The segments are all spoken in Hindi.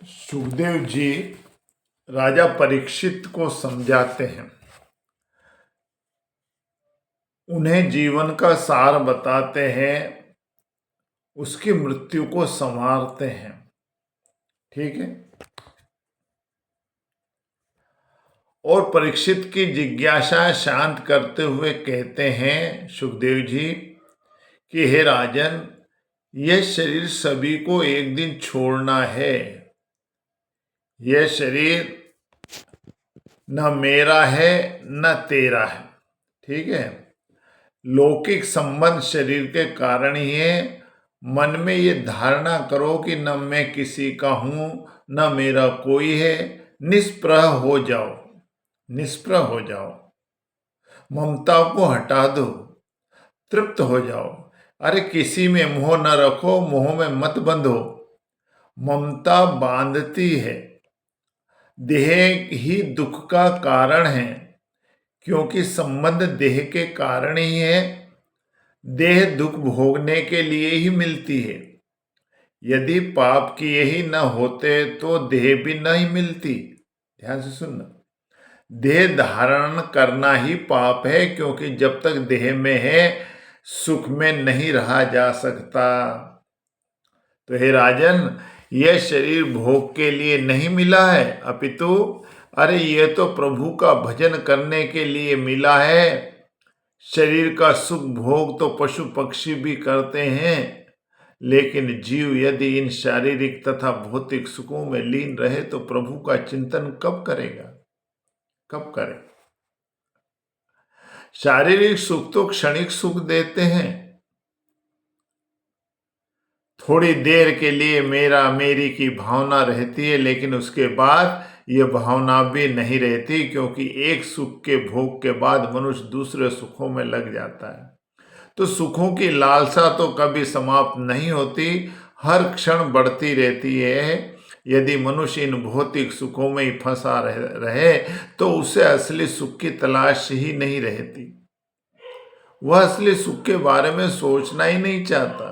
सुखदेव जी राजा परीक्षित को समझाते हैं, उन्हें जीवन का सार बताते हैं, उसकी मृत्यु को संवारते हैं। ठीक है। और परीक्षित की जिज्ञासा शांत करते हुए कहते हैं सुखदेव जी कि हे राजन, यह शरीर सभी को एक दिन छोड़ना है। यह शरीर न मेरा है न तेरा है। ठीक है। लौकिक संबंध शरीर के कारण ही है। मन में ये धारणा करो कि न मैं किसी का हूं न मेरा कोई है। निष्प्रह हो जाओ, निष्प्रह हो जाओ। ममता को हटा दो, तृप्त हो जाओ। अरे किसी में मोह न रखो, मोह में मत बंधो। ममता बांधती है। देह ही दुख का कारण है, क्योंकि संबंध देह के कारण ही है। देह दुख भोगने के लिए ही मिलती है। यदि पाप किए ही न होते तो देह भी नहीं मिलती। ध्यान से सुनना। देह धारण करना ही पाप है, क्योंकि जब तक देह में है सुख में नहीं रहा जा सकता। तो हे राजन, यह शरीर भोग के लिए नहीं मिला है, अपितु अरे ये तो प्रभु का भजन करने के लिए मिला है। शरीर का सुख भोग तो पशु पक्षी भी करते हैं, लेकिन जीव यदि इन शारीरिक तथा भौतिक सुखों में लीन रहे तो प्रभु का चिंतन कब करेगा, कब करे। शारीरिक सुख तो क्षणिक सुख देते हैं। थोड़ी देर के लिए मेरा मेरी की भावना रहती है, लेकिन उसके बाद यह भावना भी नहीं रहती, क्योंकि एक सुख के भोग के बाद मनुष्य दूसरे सुखों में लग जाता है। तो सुखों की लालसा तो कभी समाप्त नहीं होती, हर क्षण बढ़ती रहती है। यदि मनुष्य इन भौतिक सुखों में ही फंसा रहे तो उसे असली सुख की तलाश ही नहीं रहती। वह असली सुख के बारे में सोचना ही नहीं चाहता।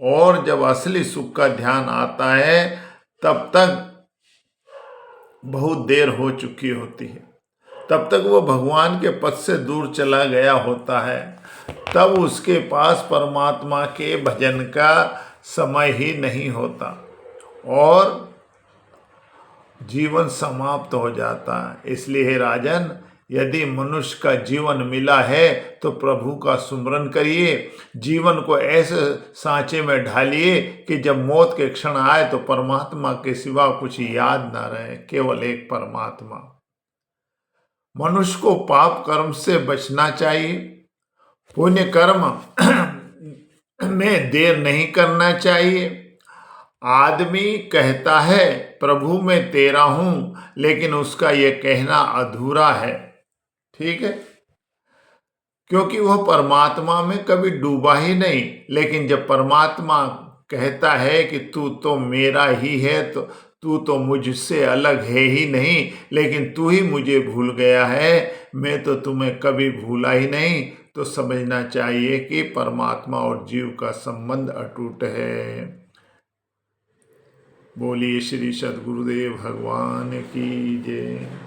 और जब असली सुख का ध्यान आता है तब तक बहुत देर हो चुकी होती है। तब तक वो भगवान के पथ से दूर चला गया होता है। तब उसके पास परमात्मा के भजन का समय ही नहीं होता और जीवन समाप्त हो जाता है। इसलिए हे राजन, यदि मनुष्य का जीवन मिला है तो प्रभु का सुमरन करिए। जीवन को ऐसे सांचे में ढालिए कि जब मौत के क्षण आए तो परमात्मा के सिवा कुछ याद ना रहे, केवल एक परमात्मा। मनुष्य को पाप कर्म से बचना चाहिए। पुण्य कर्म में देर नहीं करना चाहिए। आदमी कहता है प्रभु मैं तेरा हूं, लेकिन उसका यह कहना अधूरा है। ठीक है। क्योंकि वह परमात्मा में कभी डूबा ही नहीं। लेकिन जब परमात्मा कहता है कि तू तो मेरा ही है, तो तू तो मुझसे अलग है ही नहीं, लेकिन तू ही मुझे भूल गया है, मैं तो तुम्हें कभी भूला ही नहीं, तो समझना चाहिए कि परमात्मा और जीव का संबंध अटूट है। बोलिए श्री सद्गुरुदेव भगवान की जय।